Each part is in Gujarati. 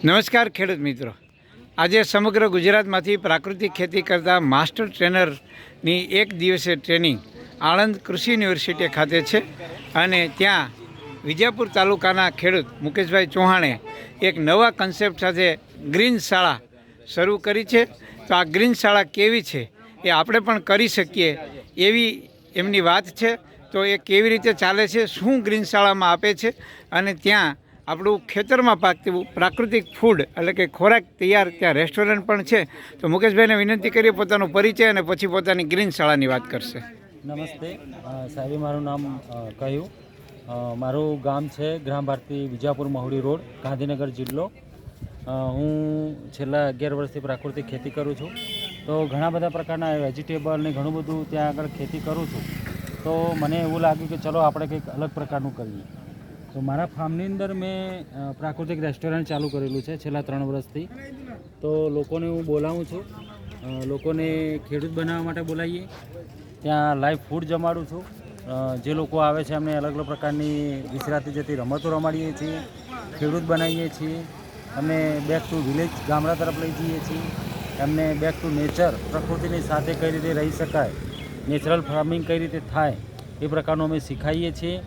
નમસ્કાર ખેડૂત મિત્રો, આજે સમગ્ર ગુજરાતમાંથી પ્રાકૃતિક ખેતી કરતા માસ્ટર ટ્રેનરની એક દિવસીય ટ્રેનિંગ આણંદ કૃષિ યુનિવર્સિટી ખાતે છે અને ત્યાં વિજાપુર તાલુકાના ખેડૂત મુકેશભાઈ ચૌહાણે એક નવા કન્સેપ્ટ સાથે ગ્રીન શાળા શરૂ કરી છે. તો આ ગ્રીન શાળા કેવી છે એ આપણે પણ કરી શકીએ એવી એમની વાત છે. તો એ કેવી રીતે ચાલે છે, શું ગ્રીન શાળામાં આપે છે અને ત્યાં આપણું ખેતરમાં પાકતું પ્રાકૃતિક ફૂડ એટલે કે ખોરાક તૈયાર ત્યાં રેસ્ટોરન્ટ પણ છે. તો મુકેશભાઈને વિનંતી કરીએ પોતાનો પરિચય અને પછી પોતાની ગ્રીન શાળાની વાત કરશે. નમસ્તે સાહેબે મારું નામ કહ્યું. મારું ગામ છે ગ્રામ ભારતી વિજાપુર મહુડી રોડ, ગાંધીનગર જિલ્લો. હું છેલ્લા 11 વર્ષથી પ્રાકૃતિક ખેતી કરું છું. તો ઘણા બધા પ્રકારના વેજીટેબલ ને ઘણું બધું ત્યાં આગળ ખેતી કરું છું. તો મને એવું લાગ્યું કે ચલો આપણે કંઈક અલગ પ્રકારનું કરીએ. તો મારા ફાર્મની અંદર મેં પ્રાકૃતિક રેસ્ટોરન્ટ ચાલુ કરેલું છે છેલ્લા 3 વર્ષથી. તો લોકોને હું બોલાવું છું, લોકોને ખેડૂત બનાવવા માટે બોલાવીએ, ત્યાં લાઈવ ફૂડ જમાડું છું. જે લોકો આવે છે એમને અલગ અલગ પ્રકારની વિસરાતી જતી રમતો રમાડીએ છીએ, ખેડૂત બનાવીએ છીએ, અમે બેક ટુ વિલેજ ગામડા તરફ લઈ જઈએ છીએ, એમને બેક ટુ નેચર પ્રકૃતિની સાથે કઈ રીતે રહી શકાય, નેચરલ ફાર્મિંગ કઈ રીતે થાય એ પ્રકારનું અમે શીખાઈએ છીએ.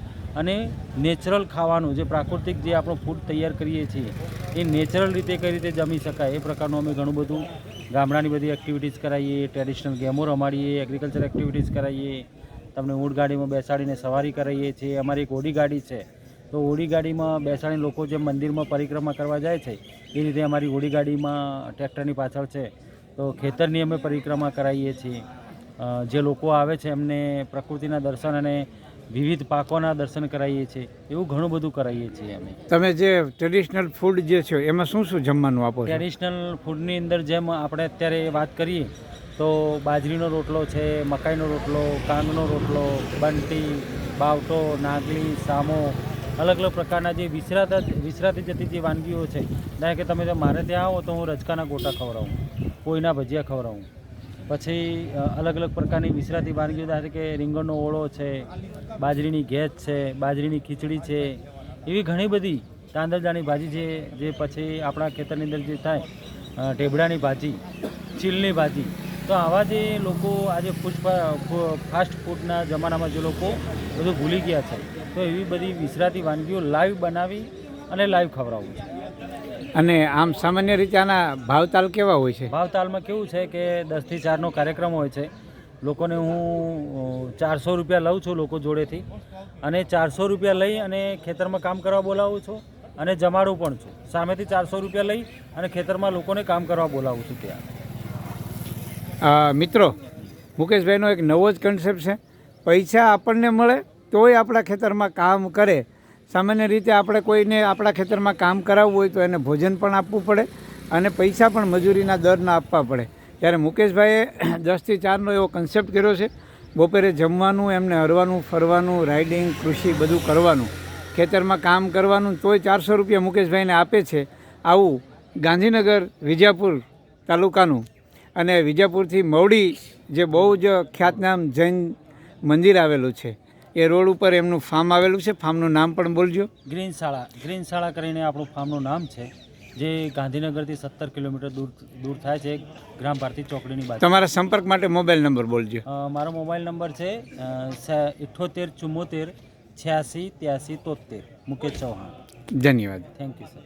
અને નેચરલ ખાવાનું જે પ્રાકૃતિક જે આપણો ફૂડ તૈયાર કરીએ છીએ એ નેચરલ રીતે કઈ રીતે જમી શકાય એ પ્રકારનું અમે ઘણું બધું ગામડાની બધી એક્ટિવિટીઝ કરાવીએ, ટ્રેડિશનલ ગેમો રમાડીએ, એગ્રીકલ્ચર એક્ટિવિટીઝ કરાવીએ, તમને ઊંટ ગાડીમાં બેસાડીને સવારી કરાવીએ છીએ. અમારી એક ઓડી ગાડી છે, તો ઓડી ગાડીમાં બેસાડીને લોકો જે મંદિરમાં પરિક્રમા કરવા જાય છે એ રીતે અમારી ઓડી ગાડીમાં ટ્રેક્ટરની પાછળ છે તો ખેતરની અમે પરિક્રમા કરાવીએ છીએ. જે લોકો આવે છે એમને પ્રકૃતિના દર્શન અને વિવિધ પાકોના દર્શન કરાવીએ છીએ. એવું ઘણું બધું કરાવીએ છીએ અમે. તમે જે ટ્રેડિશનલ ફૂડ જે છે એમાં શું શું જમવાનું આપો છો? ટ્રેડિશનલ ફૂડની અંદર જેમ આપણે અત્યારે વાત કરીએ તો બાજરીનો રોટલો છે, મકાઈનો રોટલો, કાંગનો રોટલો, બંટી, બાવટો, નાગલી, સામો, અલગ અલગ પ્રકારના જે વિસરાતી જતી જે વાનગીઓ છે. કારણ કે તમે જો મારે ત્યાં આવો તો હું રજકાના ગોટા ખવડાવું, કોઈના ભજીયા ખવડાવું, પછી અલગ અલગ પ્રકારની વિસરાતી વાનગીઓ ધારે કે રીંગણનો ઓળો છે, બાજરીની ઘેચ છે, બાજરીની ખીચડી છે, એવી ઘણી બધી તાંદળજાની ભાજી છે. જે પછી આપણા ખેતરની અંદર જે થાય ઢેબડાની ભાજી, ચીલની ભાજી. તો આવા જે લોકો આજે ફાસ્ટ ફૂડના જમાનામાં જે લોકો બધું ભૂલી ગયા છે તો એવી બધી વિસરાતી વાનગીઓ લાઈવ બનાવી અને લાઈવ ખવડાવવું છે. અને આમ સામાન્ય રીતે આના ભાવતાલ કેવા હોય છે? ભાવતાલમાં કેવું છે કે 10 થી 4નો કાર્યક્રમ હોય છે. લોકોને હું 400 રૂપિયા લઉં છું લોકો જોડેથી, અને 400 રૂપિયા લઈ અને ખેતરમાં કામ કરવા બોલાવું છું અને જમાડું પણ છું. સામેથી 400 રૂપિયા લઈ અને ખેતરમાં લોકોને કામ કરવા બોલાવું છું. ત્યાં મિત્રો, મુકેશભાઈનો એક નવો જ કન્સેપ્ટ છે. પૈસા આપણને મળે તોય આપણા ખેતરમાં કામ કરે. સામાન્ય રીતે આપણે કોઈને આપણા ખેતરમાં કામ કરાવવું હોય તો એને ભોજન પણ આપવું પડે અને પૈસા પણ મજૂરીના દરના આપવા પડે. ત્યારે મુકેશભાઈએ 10 થી 4નો એવો કન્સેપ્ટ કર્યો છે. બપોરે જમવાનું, એમને હરવાનું, ફરવાનું, રાઇડિંગ, કૃષિ બધું કરવાનું, ખેતરમાં કામ કરવાનું, તોય 400 રૂપિયા મુકેશભાઈને આપે છે. આવું ગાંધીનગર વિજાપુર તાલુકાનું અને વિજાપુરથી મવડી જે બહુ જ ખ્યાતનામ જૈન મંદિર આવેલું છે એ રોડ ઉપર એમનું ફાર્મ આવેલું છે. ફાર્મનું નામ પણ બોલજો. ગ્રીન શાળા કરીને આપણું ફાર્મનું નામ છે, જે ગાંધીનગરથી 17 કિલોમીટર દૂર થાય છે, ગ્રામ ભારતી ચોકડીની બાજુ. તમારા સંપર્ક માટે મોબાઈલ નંબર બોલજો. મારો મોબાઈલ નંબર છે 78 74 86 83 73. મુકેશ ચૌહાણ. ધન્યવાદ. Thank you sir.